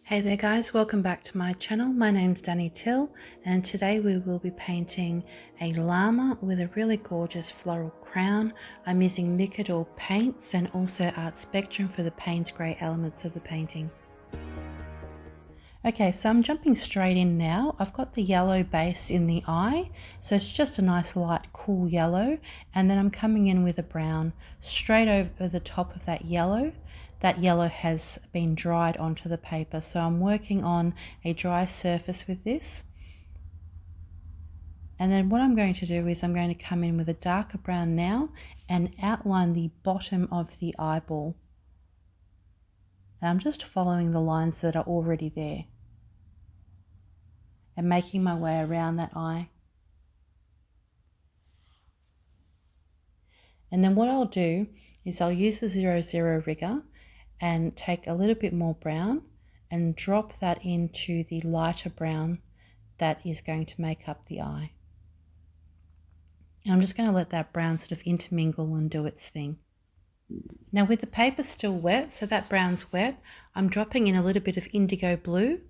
Hey there guys, welcome back to my channel. My name's Danny Till and today we will be painting a llama with a really gorgeous floral crown. I'm using Micador paints and also Art Spectrum for the Paynes grey elements of the painting. Okay, so I'm jumping straight in now. I've got the yellow base in the eye, so it's just a nice light cool yellow, and then I'm coming in with a brown straight over the top of that yellow. That yellow has been dried onto the paper, so I'm working on a dry surface with this. And then what I'm going to do is I'm going to come in with a darker brown now and outline the bottom of the eyeball. And I'm just following the lines that are already there and making my way around that eye. And then what I'll do is I'll use the 00 rigger and take a little bit more brown and drop that into the lighter brown that is going to make up the eye. And I'm just going to let that brown sort of intermingle and do its thing. Now with the paper still wet, so that brown's wet, I'm dropping in a little bit of indigo blue,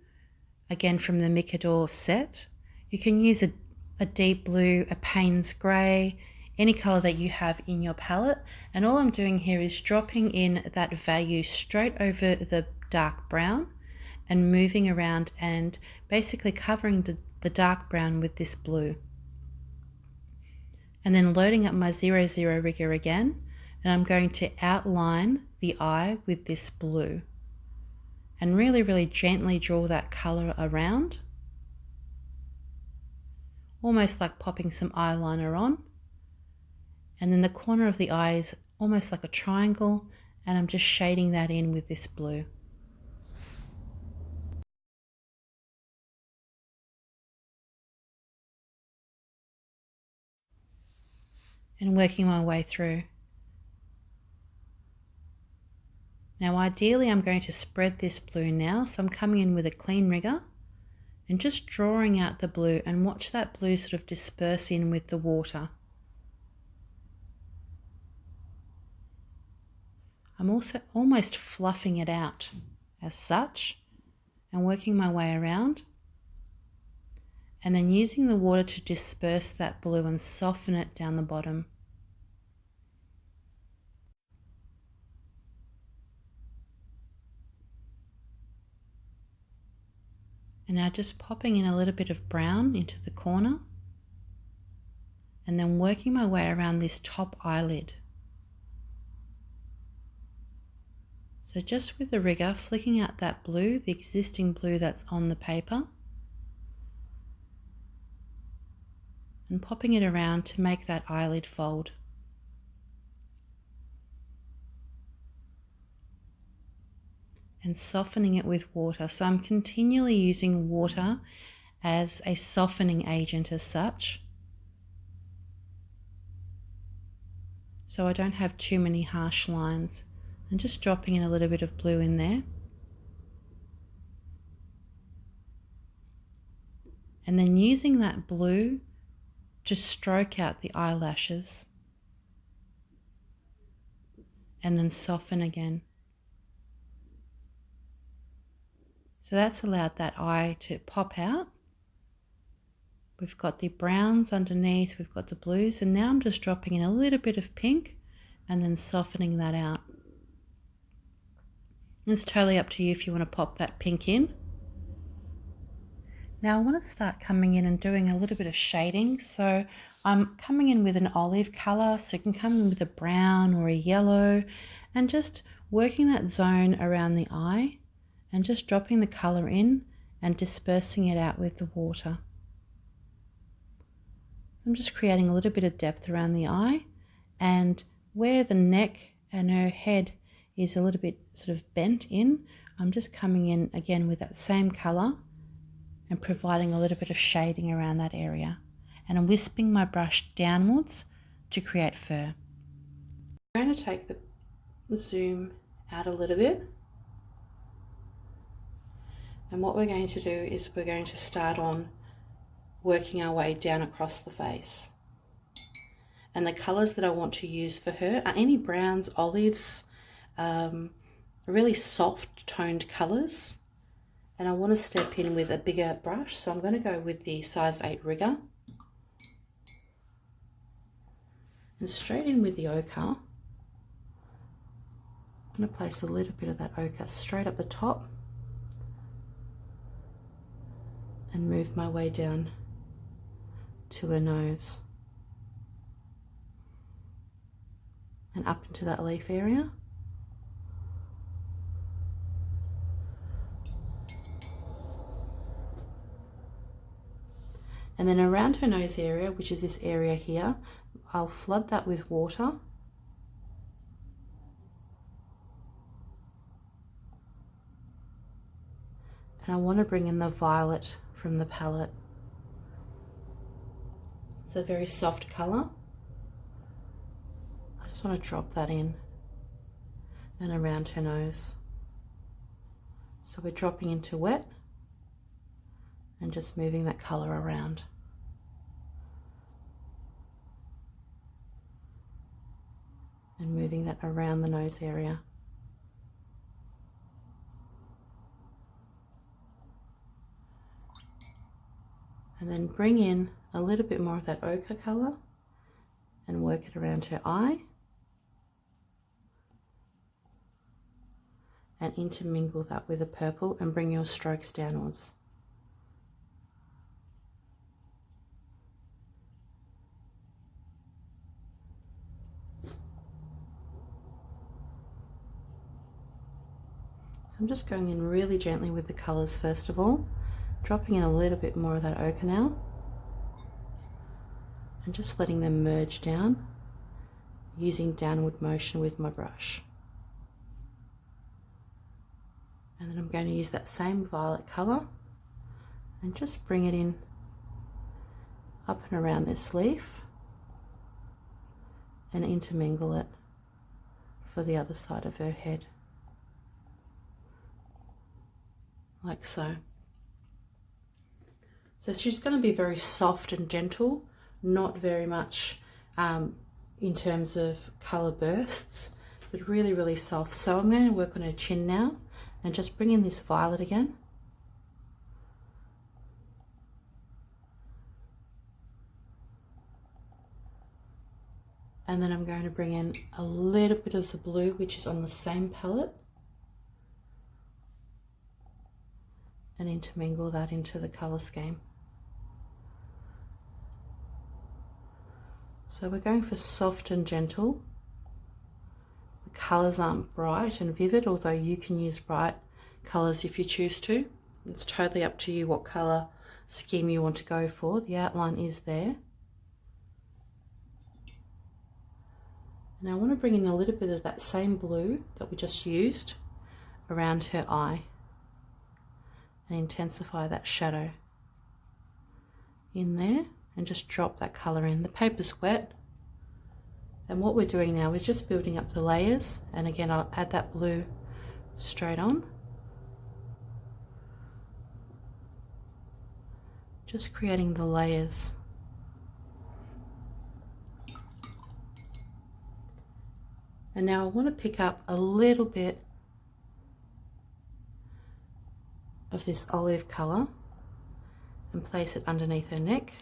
again from the Micador set. You can use a deep blue, a Paynes grey, any colour that you have in your palette, and all I'm doing here is dropping in that value straight over the dark brown and moving around and basically covering the dark brown with this blue. And then loading up my 00 rigger again, and I'm going to outline the eye with this blue and really gently draw that colour around, almost like popping some eyeliner on. And then the corner of the eye is almost like a triangle, and I'm just shading that in with this blue. And working my way through. Now ideally I'm going to spread this blue now, so I'm coming in with a clean rigger and just drawing out the blue, and watch that blue sort of disperse in with the water. I'm also almost fluffing it out as such and working my way around, and then using the water to disperse that blue and soften it down the bottom. And now just popping in a little bit of brown into the corner and then working my way around this top eyelid. So just with the rigger, flicking out that blue, the existing blue that's on the paper, and popping it around to make that eyelid fold. And softening it with water. So I'm continually using water as a softening agent as such, so I don't have too many harsh lines. And just dropping in a little bit of blue in there. And then using that blue to stroke out the eyelashes and then soften again. So that's allowed that eye to pop out. We've got the browns underneath, we've got the blues, and now I'm just dropping in a little bit of pink and then softening that out. It's totally up to you if you want to pop that pink in. Now I want to start coming in and doing a little bit of shading. So I'm coming in with an olive colour, so you can come in with a brown or a yellow, and just working that zone around the eye and just dropping the colour in and dispersing it out with the water. I'm just creating a little bit of depth around the eye, and where the neck and her head is a little bit sort of bent in, I'm just coming in again with that same colour and providing a little bit of shading around that area. And I'm wisping my brush downwards to create fur. I'm going to take the zoom out a little bit. And what we're going to do is we're going to start on working our way down across the face. And the colours that I want to use for her are any browns, olives, really soft toned colours. And I want to step in with a bigger brush, so I'm going to go with the size 8 rigger. And straight in with the ochre. I'm going to place a little bit of that ochre straight up the top and move my way down to her nose and up into that leaf area. And then around her nose area, which is this area here, I'll flood that with water. And I want to bring in the violet from the palette. It's a very soft colour. I just want to drop that in and around her nose. So we're dropping into wet and just moving that colour around. And moving that around the nose area. And then bring in a little bit more of that ochre colour and work it around her eye. And intermingle that with the purple and bring your strokes downwards. I'm just going in really gently with the colours first of all, dropping in a little bit more of that ochre now, and just letting them merge down, using downward motion with my brush. And then I'm going to use that same violet colour and just bring it in up and around this leaf and intermingle it for the other side of her head. Like so. So she's going to be very soft and gentle, not very much in terms of colour bursts, but really, really soft. So I'm going to work on her chin now and just bring in this violet again. And then I'm going to bring in a little bit of the blue, which is on the same palette, and intermingle that into the colour scheme. So we're going for soft and gentle. The colours aren't bright and vivid, although you can use bright colours if you choose to. It's totally up to you what colour scheme you want to go for. The outline is there. Now I want to bring in a little bit of that same blue that we just used around her eye and intensify that shadow in there and just drop that colour in. The paper's wet, and what we're doing now is just building up the layers, and again I'll add that blue straight on, just creating the layers. And now I want to pick up a little bit of this olive colour and place it underneath her neck.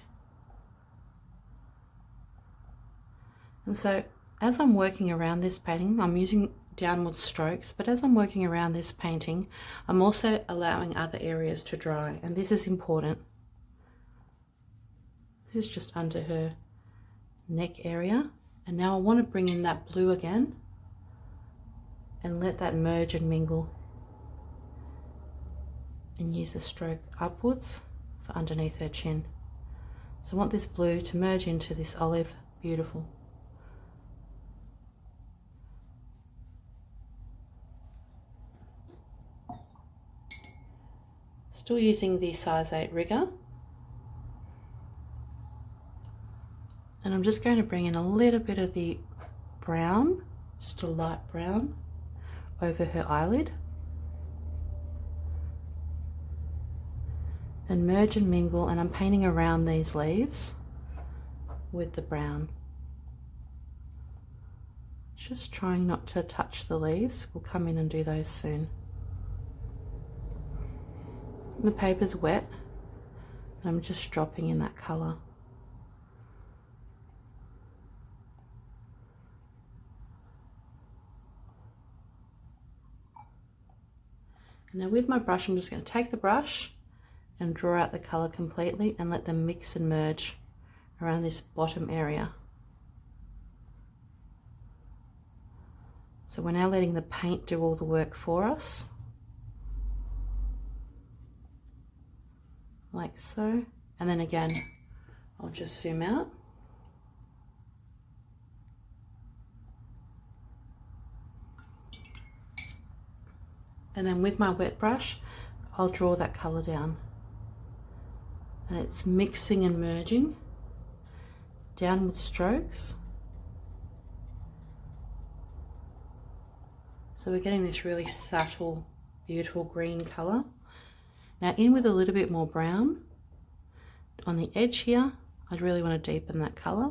And so as I'm working around this painting, I'm using downward strokes, but as I'm working around this painting, I'm also allowing other areas to dry, and this is important. This is just under her neck area, and now I want to bring in that blue again and let that merge and mingle, and use the stroke upwards for underneath her chin. So I want this blue to merge into this olive. Beautiful. Still using the size 8 rigger, and I'm just going to bring in a little bit of the brown, just a light brown, over her eyelid, and merge and mingle, and I'm painting around these leaves with the brown, just trying not to touch the leaves. We'll come in and do those soon. The paper's wet, and I'm just dropping in that colour. Now with my brush, I'm just going to take the brush and draw out the colour completely and let them mix and merge around this bottom area. So we're now letting the paint do all the work for us, like so. And then again, I'll just zoom out. And then with my wet brush, I'll draw that colour down. And it's mixing and merging, downward strokes. So we're getting this really subtle, beautiful green colour. Now in with a little bit more brown. On the edge here, I'd really want to deepen that colour.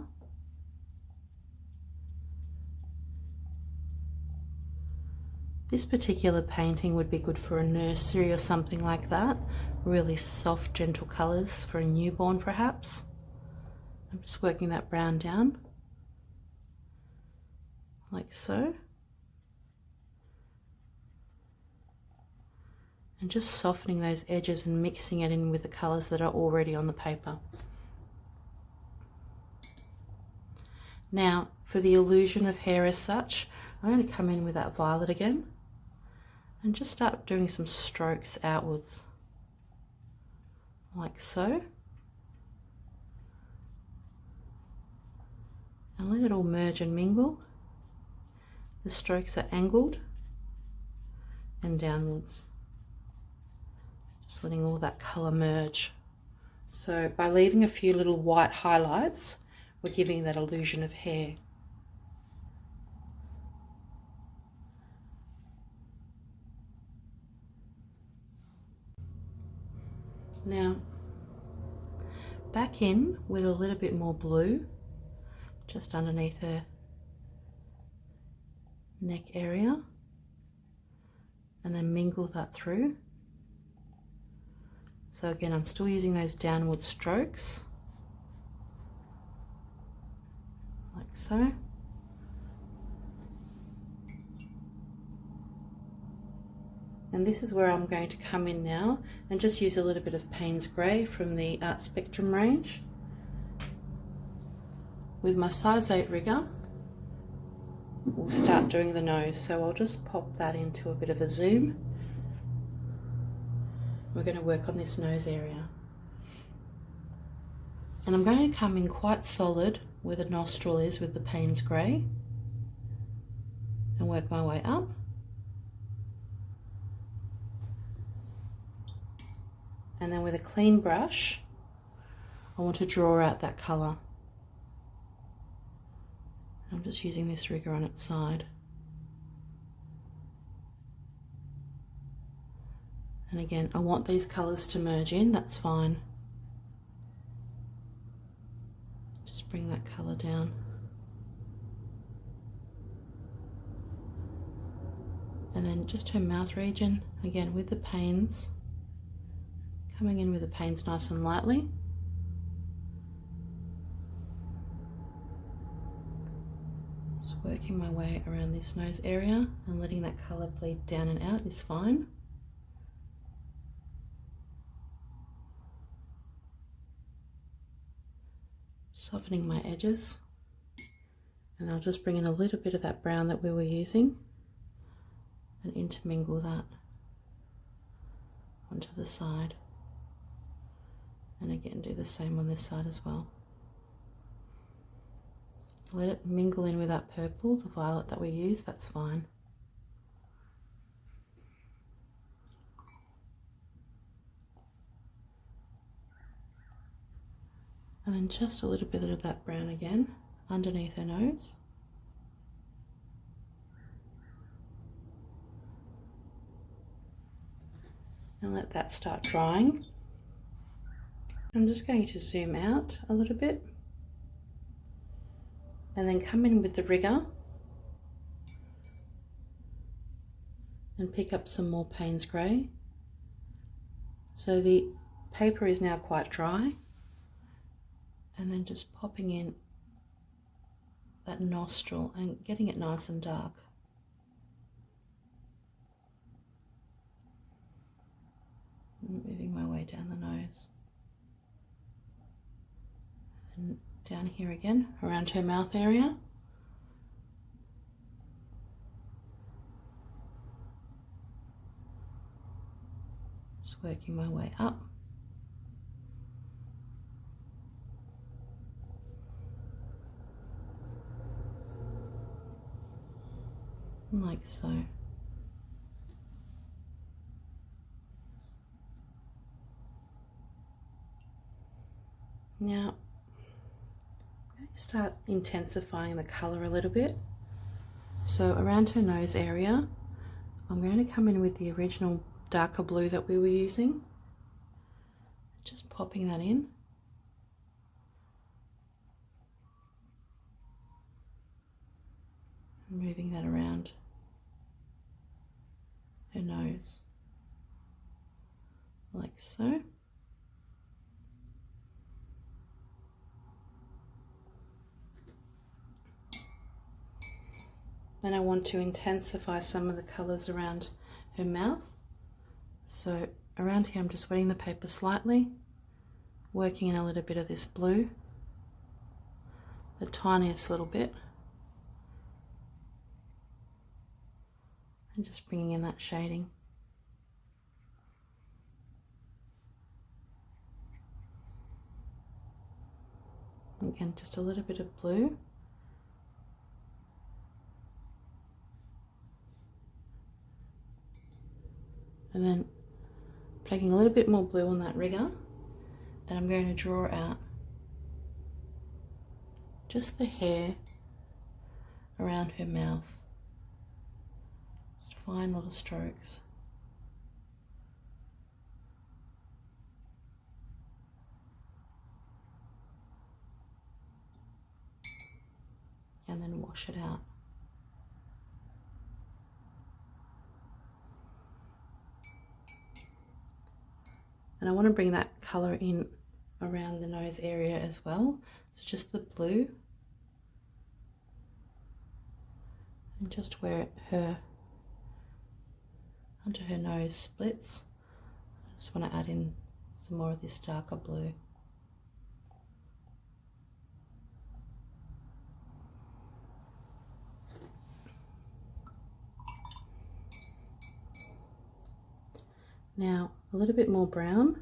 This particular painting would be good for a nursery or something like that. Really soft, gentle colours for a newborn perhaps. I'm just working that brown down, like so. And just softening those edges and mixing it in with the colours that are already on the paper. Now, for the illusion of hair as such, I'm going to come in with that violet again and just start doing some strokes outwards, like so. And let it all merge and mingle. The strokes are angled and downwards. Just letting all that colour merge. So by leaving a few little white highlights, we're giving that illusion of hair. Now, back in with a little bit more blue, just underneath her neck area, and then mingle that through. So again, I'm still using those downward strokes, like so. And this is where I'm going to come in now and just use a little bit of Paynes Grey from the Art Spectrum range. With my size 8 rigger, we'll start doing the nose. So I'll just pop that into a bit of a zoom. We're going to work on this nose area. And I'm going to come in quite solid where the nostril is with the Paynes Grey and work my way up. And then with a clean brush, I want to draw out that colour. I'm just using this rigger on its side. And again, I want these colours to merge in, that's fine. Just bring that colour down. And then just her mouth region, again with the Paynes. Coming in with the Paynes nice and lightly. Just working my way around this nose area and letting that colour bleed down and out is fine. Softening my edges. And I'll just bring in a little bit of that brown that we were using and intermingle that onto the side. And again, do the same on this side as well. Let it mingle in with that purple, the violet that we used, that's fine. And then just a little bit of that brown again, underneath her nose. And let that start drying. I'm just going to zoom out a little bit and then come in with the rigger and pick up some more Paynes Grey So the paper is now quite dry, and then just popping in that nostril and getting it nice and dark. And moving my way down the nose. And down here again, around her mouth area. Just working my way up. Like so. Now, I'm going to start intensifying the colour a little bit. So around her nose area, I'm going to come in with the original darker blue that we were using. Just popping that in. And moving that around her nose, like so. Then I want to intensify some of the colours around her mouth. So around here I'm just wetting the paper slightly, working in a little bit of this blue, the tiniest little bit, and just bringing in that shading. Again, just a little bit of blue. And then taking a little bit more blue on that rigger, and I'm going to draw out just the hair around her mouth. Just fine little strokes. And then wash it out. And I want to bring that colour in around the nose area as well. So just the blue. And just where under her nose splits, I just want to add in some more of this darker blue. Now a little bit more brown,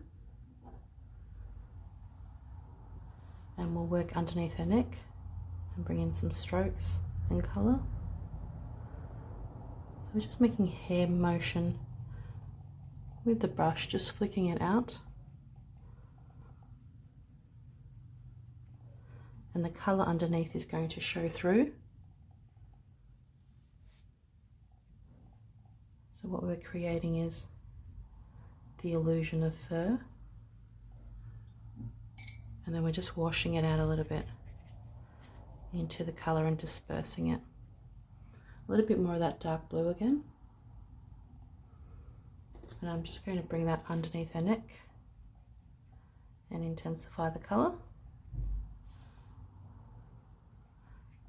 and we'll work underneath her neck and bring in some strokes and colour. So we're just making hair motion with the brush, just flicking it out. And the colour underneath is going to show through. So what we're creating is the illusion of fur. And then we're just washing it out a little bit into the colour and dispersing it. A little bit more of that dark blue again. And I'm just going to bring that underneath her neck and intensify the colour.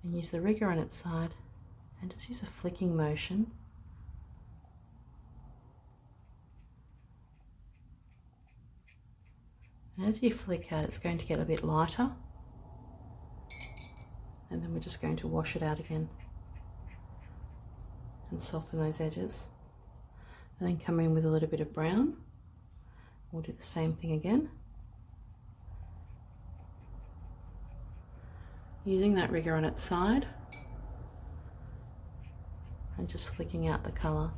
And use the rigger on its side and just use a flicking motion. And as you flick out, it's going to get a bit lighter. And then we're just going to wash it out again and soften those edges. And then come in with a little bit of brown. We'll do the same thing again. Using that rigger on its side and just flicking out the colour.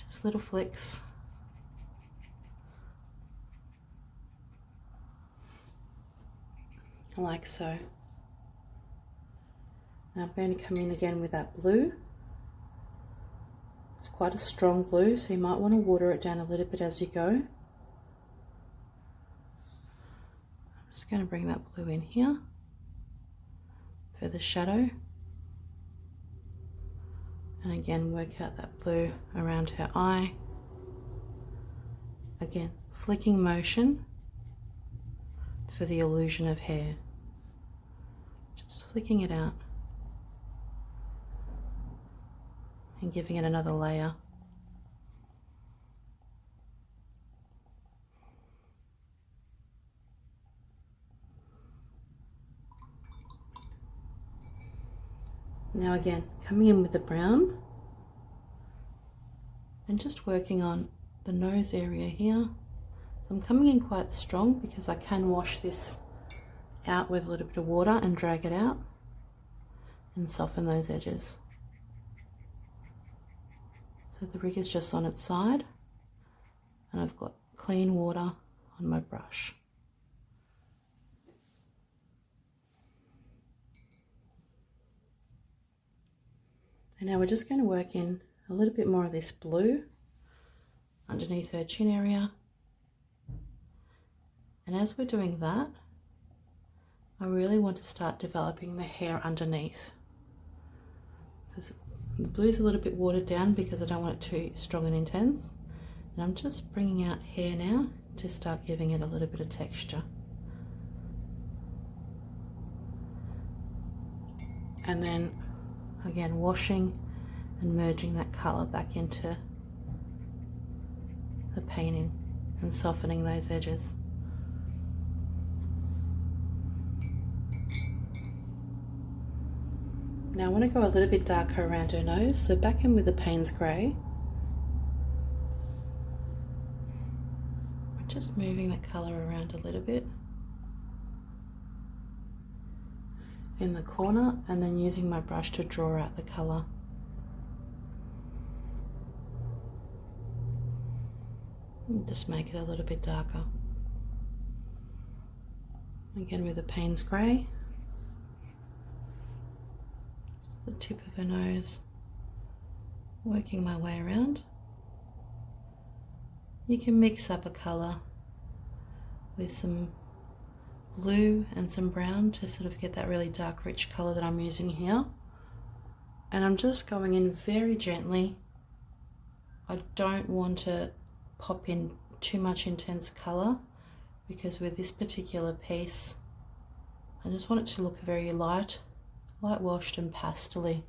Just little flicks. Like so. Now I'm going to come in again with that blue. It's quite a strong blue, so you might want to water it down a little bit as you go. I'm just going to bring that blue in here for the shadow. And again, work out that blue around her eye. Again, flicking motion for the illusion of hair. Just flicking it out and giving it another layer. Now again, coming in with the brown and just working on the nose area here. So I'm coming in quite strong because I can wash this out with a little bit of water and drag it out and soften those edges. So the rig is just on its side and I've got clean water on my brush. And now we're just going to work in a little bit more of this blue underneath her chin area. And as we're doing that, I really want to start developing the hair underneath. The blue's a little bit watered down because I don't want it too strong and intense. And I'm just bringing out hair now to start giving it a little bit of texture. And then again, washing and merging that colour back into the painting and softening those edges. Now I want to go a little bit darker around her nose, so back in with the Paynes grey. Just moving that colour around a little bit in the corner and then using my brush to draw out the colour. And just make it a little bit darker. Again with the Paynes grey. Just the tip of her nose, working my way around. You can mix up a colour with some blue and some brown to sort of get that really dark rich colour that I'm using here. And I'm just going in very gently. I don't want to pop in too much intense colour because with this particular piece I just want it to look very light washed and pastel-y.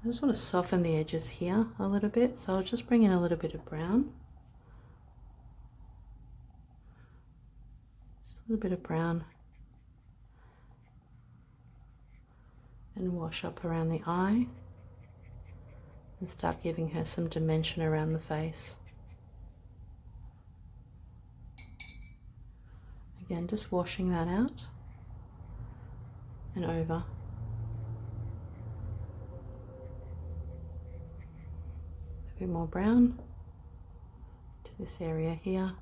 I just want to soften the edges here a little bit, so I'll just bring in a little bit of brown. Just a little bit of brown. And wash up around the eye. And start giving her some dimension around the face. Again, just washing that out and over. A bit more brown to this area here.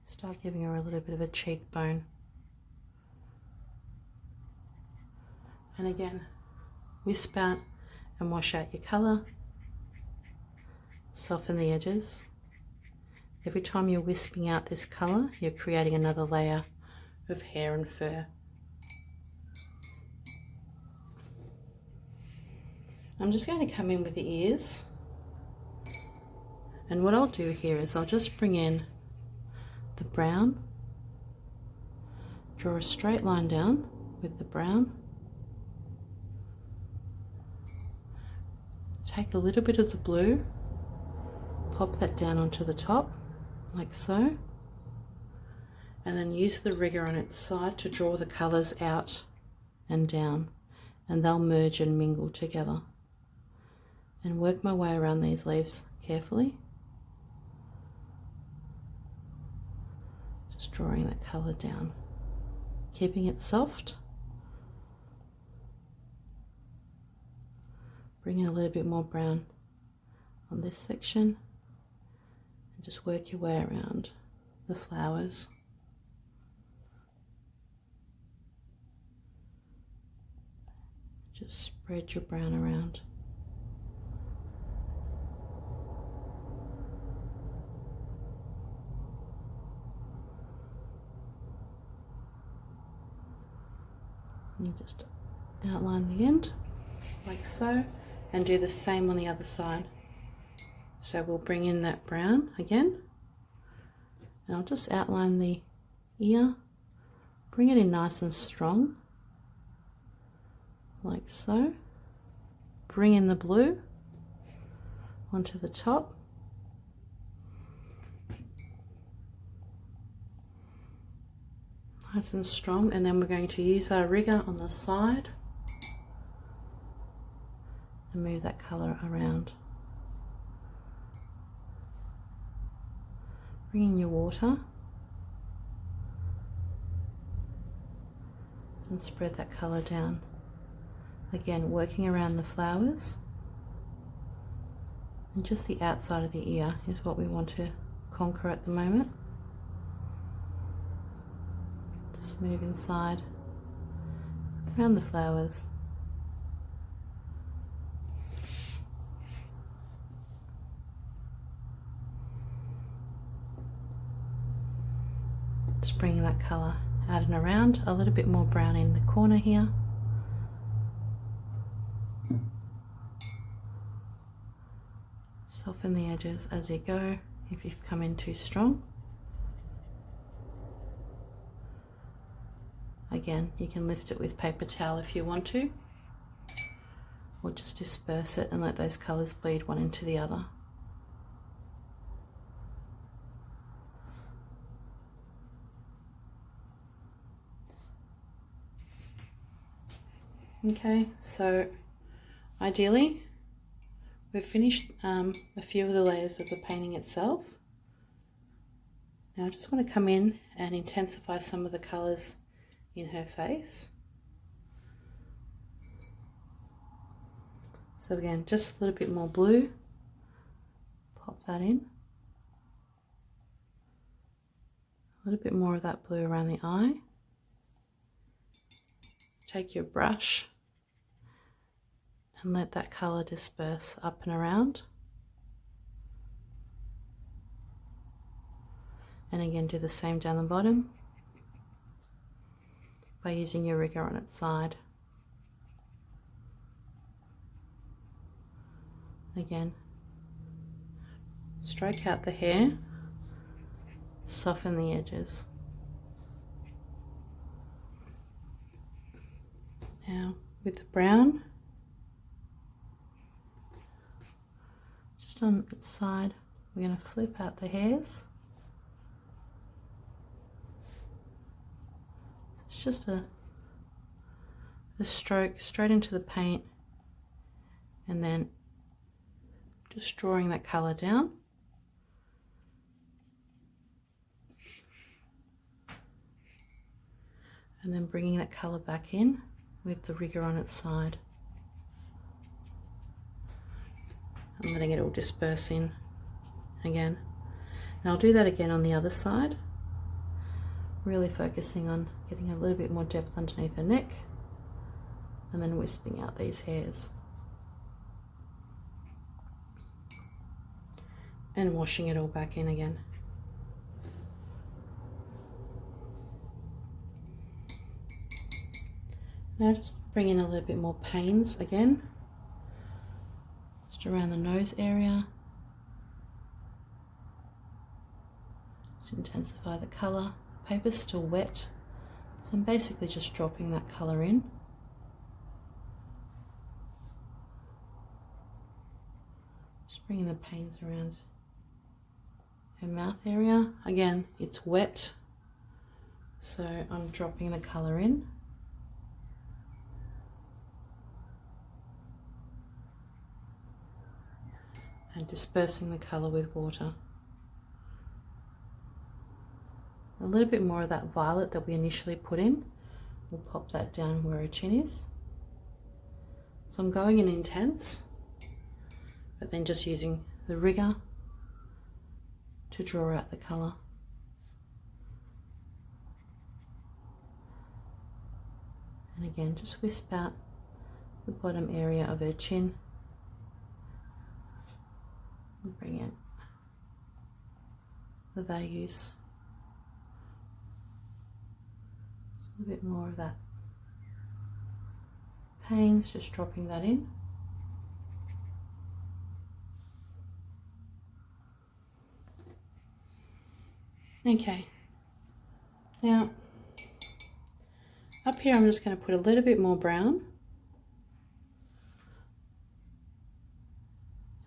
Start giving her a little bit of a cheekbone. And again, wisp out and wash out your colour. Soften the edges. Every time you're wisping out this colour, you're creating another layer of hair and fur. I'm just going to come in with the ears. And what I'll do here is I'll just bring in the brown, draw a straight line down with the brown, take a little bit of the blue, pop that down onto the top like so, and then use the rigger on its side to draw the colours out and down, and they'll merge and mingle together. And work my way around these leaves carefully, just drawing that colour down, keeping it soft. Bring in a little bit more brown on this section and just work your way around the flowers. Just spread your brown around. And just outline the end like so, and do the same on the other side. So we'll bring in that brown again, and I'll just outline the ear, bring it in nice and strong like so, bring in the blue onto the top, nice and strong, and then we're going to use our rigger on the side and move that colour around. Bring in your water and spread that colour down. Again, working around the flowers, and just the outside of the ear is what we want to conquer at the moment. Just move inside around the flowers. Just bringing that colour out and around, a little bit more brown in the corner here. Soften the edges as you go if you've come in too strong. Again, you can lift it with paper towel if you want to, or just disperse it and let those colours bleed one into the other. Okay, so ideally we've finished a few of the layers of the painting itself. Now I just want to come in and intensify some of the colours in her face. So again, just a little bit more blue, pop that in. A little bit more of that blue around the eye. Take your brush and let that colour disperse up and around. And again, do the same down the bottom by using your rigger on its side. Again, stroke out the hair, soften the edges. Now with the brown, just on its side, we're going to flip out the hairs. So it's just a stroke straight into the paint, and then just drawing that colour down. And then bringing that colour back in with the rigger on its side. I'm letting it all disperse in again. Now I'll do that again on the other side, really focusing on getting a little bit more depth underneath the neck, and then wisping out these hairs. And washing it all back in again. Now just bring in a little bit more paynes again, just around the nose area. Just intensify the colour. The paper's still wet, so I'm basically just dropping that colour in. Just bringing the paynes around her mouth area. Again, it's wet, so I'm dropping the colour in. And dispersing the colour with water. A little bit more of that violet that we initially put in, we'll pop that down where her chin is. So I'm going in intense, but then just using the rigger to draw out the colour. And again, just wisp out the bottom area of her chin. And bring in the values. Just a little bit more of that paynes, just dropping that in. Okay, now up here I'm just going to put a little bit more brown,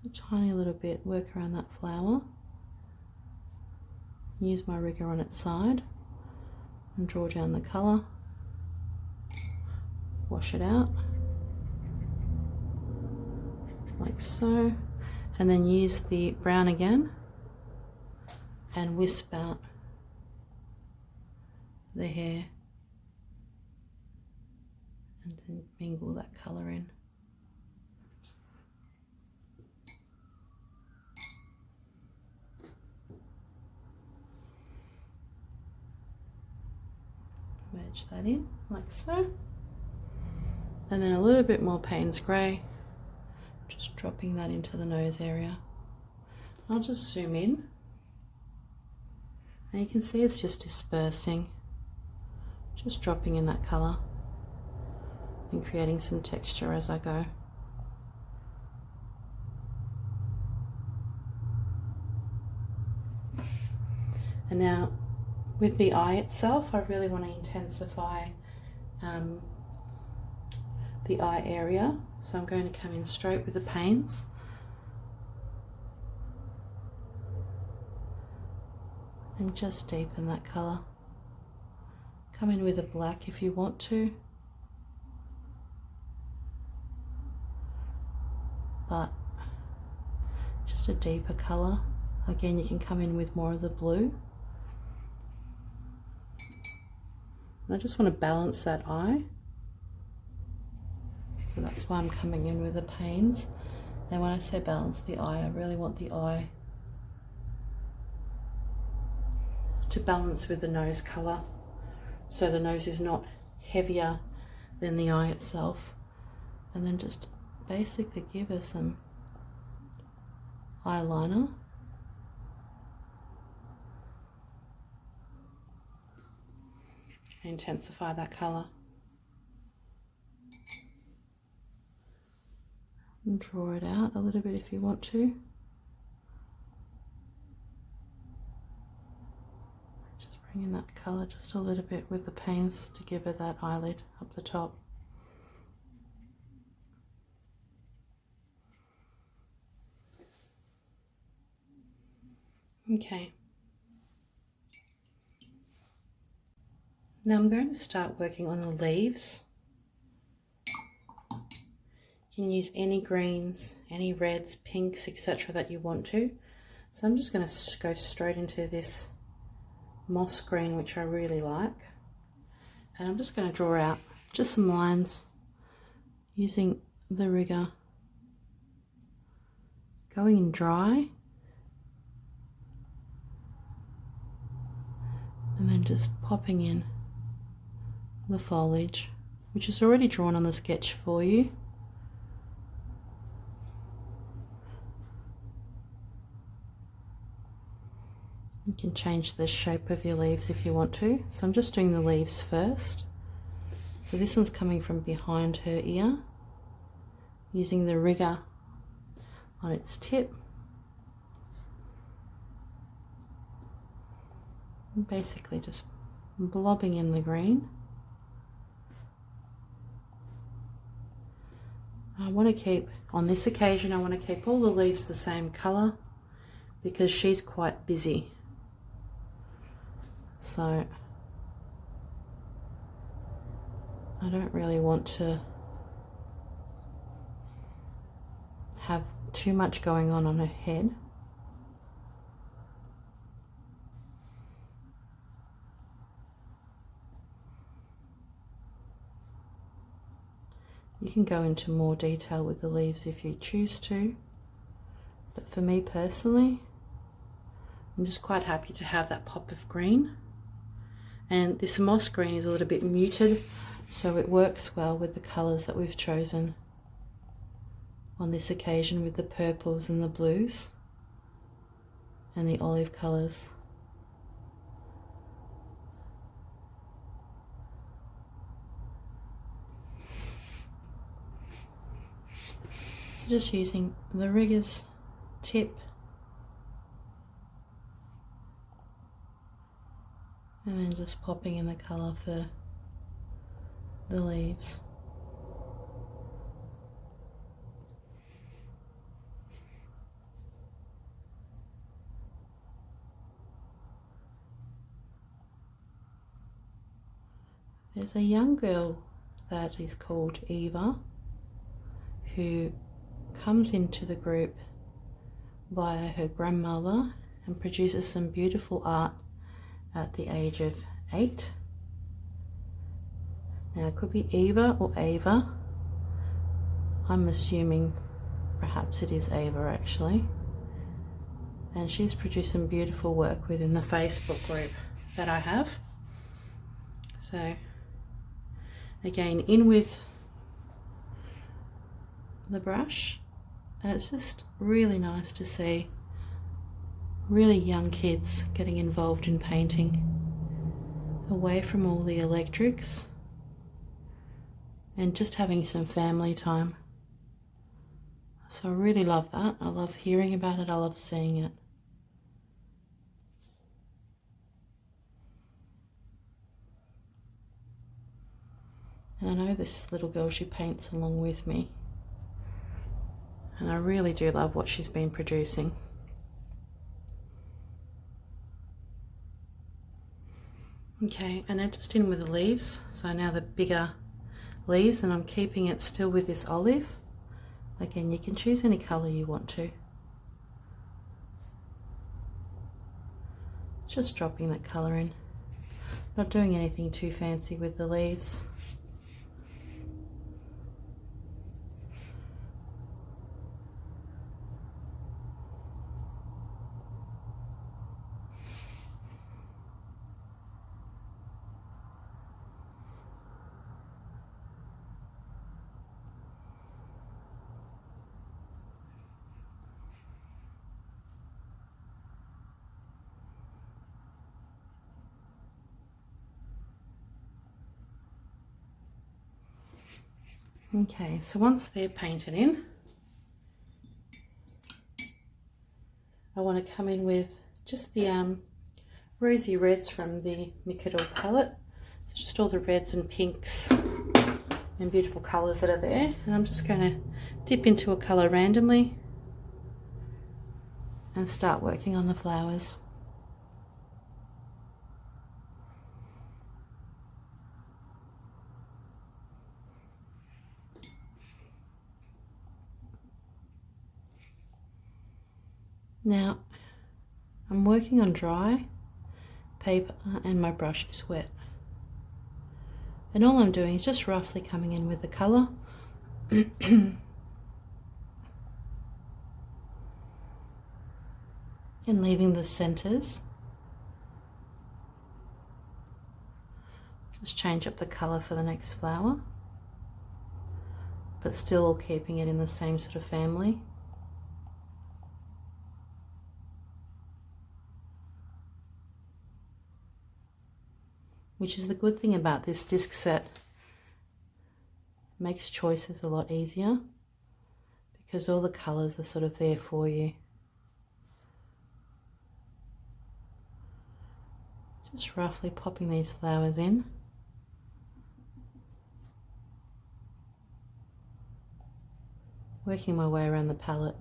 just a tiny little bit, work around that flower, use my rigger on its side and draw down the colour, wash it out like so, and then use the brown again and wisp out the hair and then mingle that colour in. Merge that in like so, and then a little bit more Payne's grey, just dropping that into the nose area. I'll just zoom in and you can see it's just dispersing, just dropping in that colour and creating some texture as I go. And now with the eye itself, I really want to intensify the eye area, so I'm going to come in straight with the Paynes. And just deepen that colour. Come in with a black if you want to, but just a deeper colour. Again, you can come in with more of the blue. And I just want to balance that eye, so that's why I'm coming in with the Paynes. And when I say balance the eye, I really want the eye to balance with the nose colour, so the nose is not heavier than the eye itself. And then just basically give her some eyeliner. Intensify that colour. And draw it out a little bit if you want to. Just bring in that colour just a little bit with the Paynes to give her that eyelid up the top. Okay. Now I'm going to start working on the leaves. You can use any greens, any reds, pinks, etc. that you want to. So I'm just going to go straight into this moss green, which I really like. And I'm just going to draw out just some lines using the rigger, going in dry, and then just popping in the foliage, which is already drawn on the sketch for you. You can change the shape of your leaves if you want to. So I'm just doing the leaves first. So this one's coming from behind her ear, using the rigger on its tip. And basically just blobbing in the green. I want to keep, on this occasion, I want to keep all the leaves the same colour because she's quite busy. So I don't really want to have too much going on her head. You can go into more detail with the leaves if you choose to, but for me personally, I'm just quite happy to have that pop of green. And this moss green is a little bit muted, so it works well with the colours that we've chosen on this occasion, with the purples and the blues and the olive colours. just using the rigger's tip and then just popping in the colour for the leaves. There's a young girl that is called Eva who comes into the group via her grandmother and produces some beautiful art at the age of 8. Now it could be Eva or Ava. I'm assuming perhaps it is Ava actually. And she's produced some beautiful work within the Facebook group that I have. So again, in with the brush, and it's just really nice to see really young kids getting involved in painting, away from all the electrics and just having some family time. So I really love that. I love hearing about it, I love seeing it. And I know this little girl, she paints along with me. And I really do love what she's been producing. Okay, and then just in with the leaves. So now the bigger leaves, and I'm keeping it still with this olive. Again, you can choose any colour you want to. Just dropping that colour in. Not doing anything too fancy with the leaves. Okay, so once they're painted in, I want to come in with just the rosy reds from the Micador palette. So just all the reds and pinks and beautiful colours that are there. And I'm just going to dip into a colour randomly and start working on the flowers. Now, I'm working on dry paper and my brush is wet. And all I'm doing is just roughly coming in with the colour. And leaving the centres. Just change up the colour for the next flower, but still keeping it in the same sort of family. Which is the good thing about this disc set. It makes choices a lot easier because all the colours are sort of there for you. Just roughly popping these flowers in. Working my way around the palette.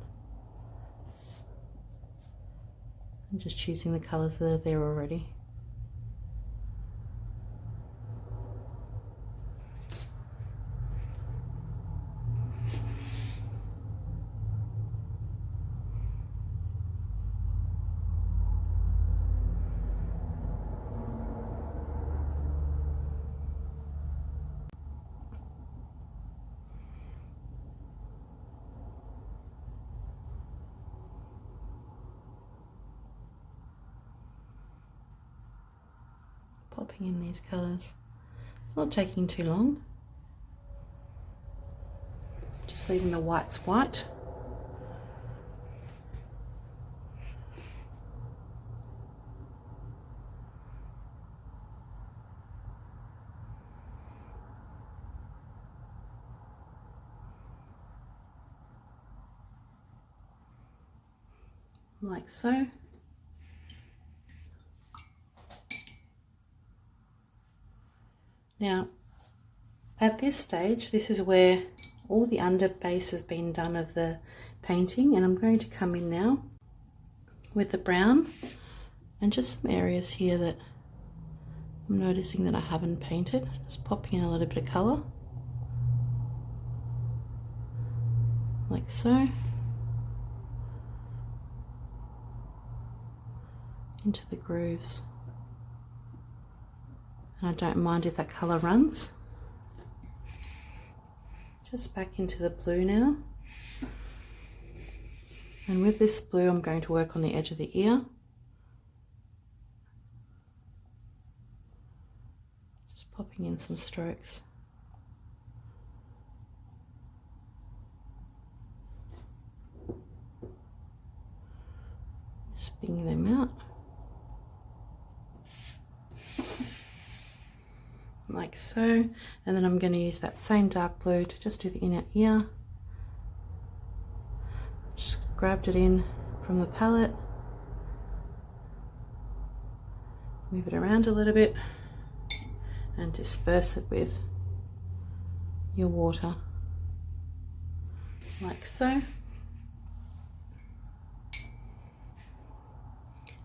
And just choosing the colours that are there already. Popping in these colours. It's not taking too long. Just leaving the whites white. like so. Now, at this stage, this is where all the under base has been done of the painting, and I'm going to come in now with the brown and just some areas here that I'm noticing that I haven't painted. Just popping in a little bit of colour, like so, into the grooves. And I don't mind if that colour runs. Just back into the blue now. And with this blue, I'm going to work on the edge of the ear. Just popping in some strokes. Spinning them out. Like so, and then I'm going to use that same dark blue to just do the inner ear. Just grabbed it in from the palette, move it around a little bit and disperse it with your water, like so.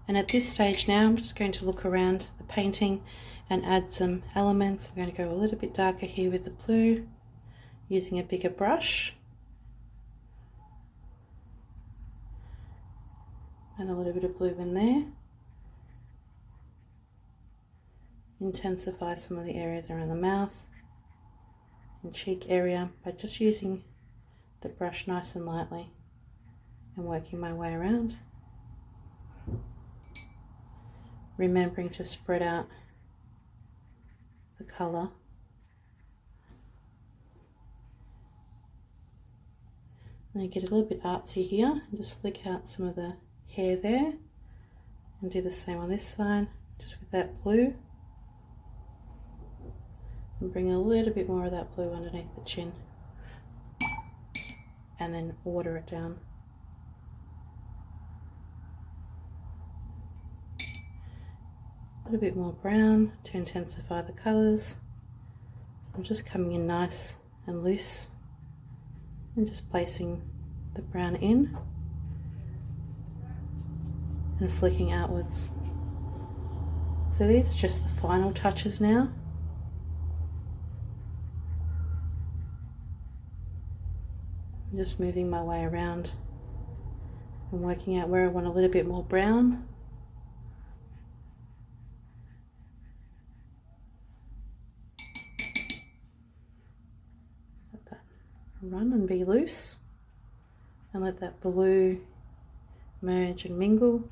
And at this stage now, I'm just going to look around the painting and add some elements. I'm going to go a little bit darker here with the blue, using a bigger brush. And a little bit of blue in there. Intensify some of the areas around the mouth and cheek area by just using the brush nice and lightly and working my way around. Remembering to spread out the colour. And I get a little bit artsy here and just flick out some of the hair there, and do the same on this side, just with that blue. And bring a little bit more of that blue underneath the chin, and then water it down. A little bit more brown to intensify the colours. So I'm just coming in nice and loose and just placing the brown in and flicking outwards. So these are just the final touches now. I'm just moving my way around and working out where I want a little bit more brown. Let that run and be loose, and let that blue merge and mingle.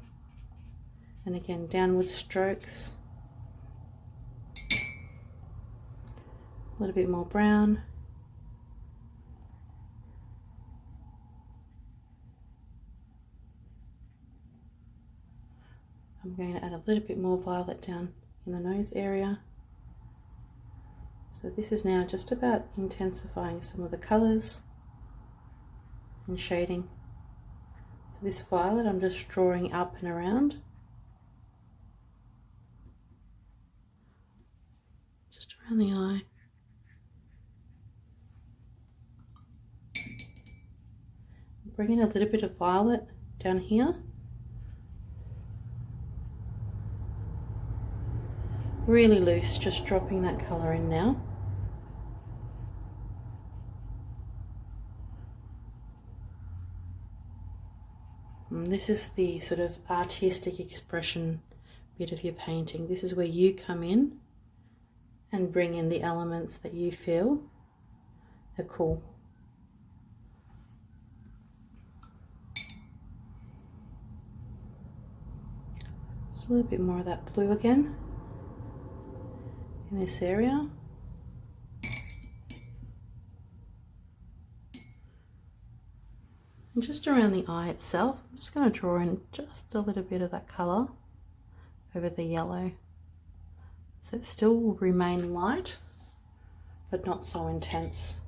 And again, downward strokes, a little bit more brown, I'm going to add a little bit more violet down in the nose area. So this is now just about intensifying some of the colours and shading. So this violet I'm just drawing up and around, just around the eye. Bring in a little bit of violet down here. Really loose, just dropping that colour in now. And this is the sort of artistic expression bit of your painting. This is where you come in and bring in the elements that you feel are cool. Just a little bit more of that blue again in this area. And just around the eye itself, I'm just going to draw in just a little bit of that colour over the yellow. So it still will remain light, but not so intense.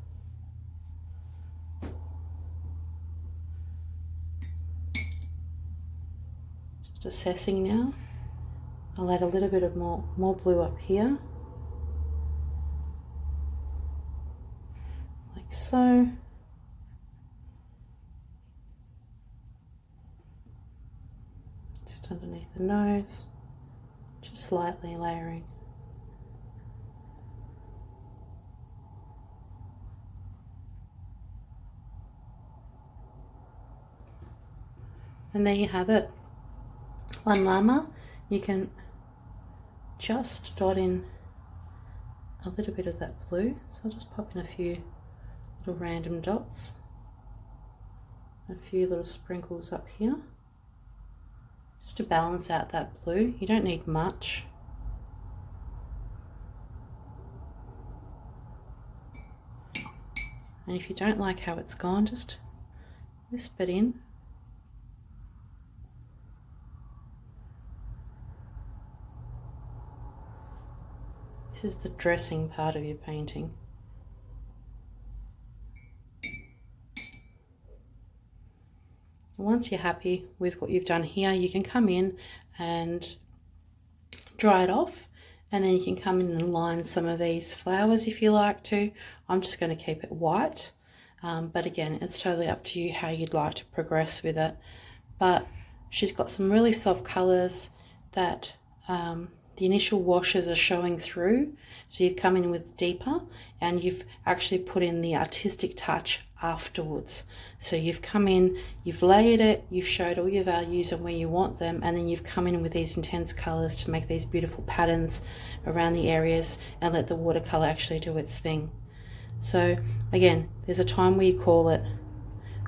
Just assessing now. I'll add a little bit of more blue up here, like so. Just underneath the nose, just slightly layering. And there you have it, one llama. You can just dot in a little bit of that blue. So I'll just pop in a few little random dots, a few little sprinkles up here, just to balance out that blue. You don't need much. And if you don't like how it's gone, just wisp it in. This is the dressing part of your painting. Once you're happy with what you've done here, you can come in and dry it off, and then you can come in and line some of these flowers if you like to. I'm just going to keep it white, but again, it's totally up to you how you'd like to progress with it. But she's got some really soft colours that the initial washes are showing through, so you've come in with deeper and you've actually put in the artistic touch afterwards. So you've come in, you've layered it, you've showed all your values and where you want them, and then you've come in with these intense colours to make these beautiful patterns around the areas and let the watercolour actually do its thing. So again, there's a time where you call it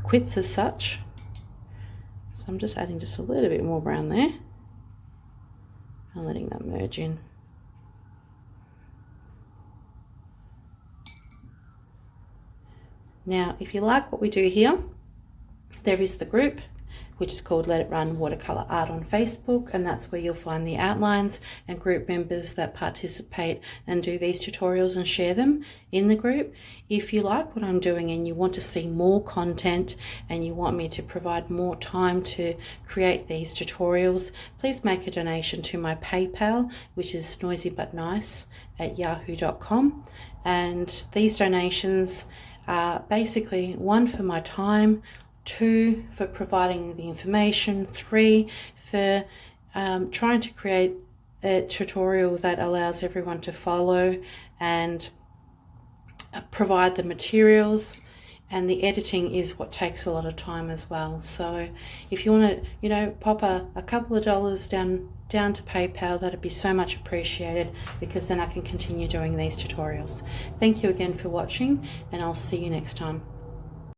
quits as such. So I'm just adding just a little bit more brown there and letting that merge in. Now, if you like what we do here, there is the group, which is called Let It Run Watercolour Art on Facebook, and that's where you'll find the outlines and group members that participate and do these tutorials and share them in the group. If you like what I'm doing and you want to see more content and you want me to provide more time to create these tutorials, please make a donation to my PayPal, which is noisybutnice@yahoo.com. And these donations are basically 1 for my time, 2 for providing the information, 3 for trying to create a tutorial that allows everyone to follow and provide the materials, and the editing is what takes a lot of time as well. So if you want to, pop a couple of dollars down to PayPal, that'd be so much appreciated, because then I can continue doing these tutorials. Thank you again for watching, and I'll see you next time.